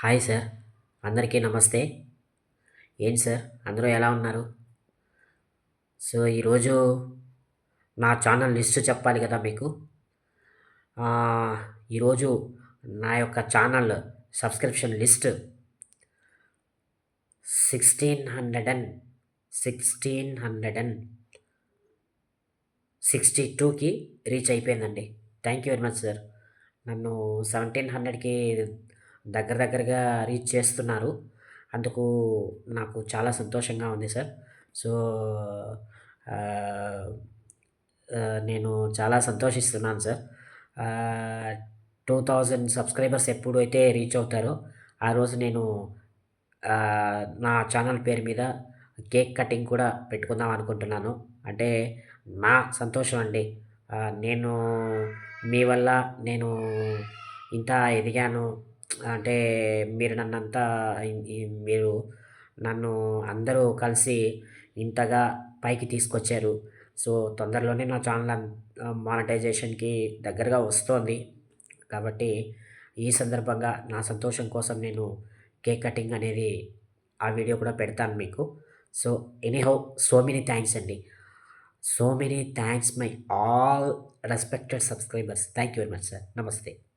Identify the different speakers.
Speaker 1: Hi sir, అందరికీ నమస్తే. ఏంటి సార్ అందరూ ఎలా ఉన్నారు? సో, ఈరోజు నా ఛానల్ లిస్ట్ చెప్పాలి కదా మీకు. ఆహ్, ఈరోజు నా యొక్క ఛానల్ సబ్స్క్రిప్షన్ లిస్ట్ 1662కి రీచ్ అయిపోయిందండి. Thank you very much sir. నన్ను 1700కి దగ్గరగా రీచ్ చేస్తున్నారు. అందుకు నాకు చాలా సంతోషంగా ఉంది సార్. సో, ఆహ్, నేను చాలా సంతోషిస్తున్నాను సార్. ఆహ్, 2000 సబ్స్క్రైబర్స్ ఎప్పుడైతే రీచ్ అవుతారో, ఆ రోజు నేను నా ఛానల్ పేరు మీద కేక్ కటింగ్ కూడా పెట్టుకుందాం అనుకుంటున్నాను. అంటే నా సంతోషం అండి. నేను మీ వల్ల నేను ఇంత ఎదిగాను. అంటే మీరు నన్నంతా మీరు నన్ను అందరూ కలిసి ఇంతగా పైకి తీసుకొచ్చారు. సో, తొందరలోనే నా ఛానల్ మానిటైజేషన్‌కి దగ్గరగా వస్తోంది. కాబట్టి ఈ సందర్భంగా నా సంతోషం కోసం నేను కేక్ కటింగ్ అనేది ఆ వీడియో కూడా పెడతాను మీకు. So, anyhow so many thanks అండి. So many thanks my all respected subscribers. Thank you very much sir. నమస్తే.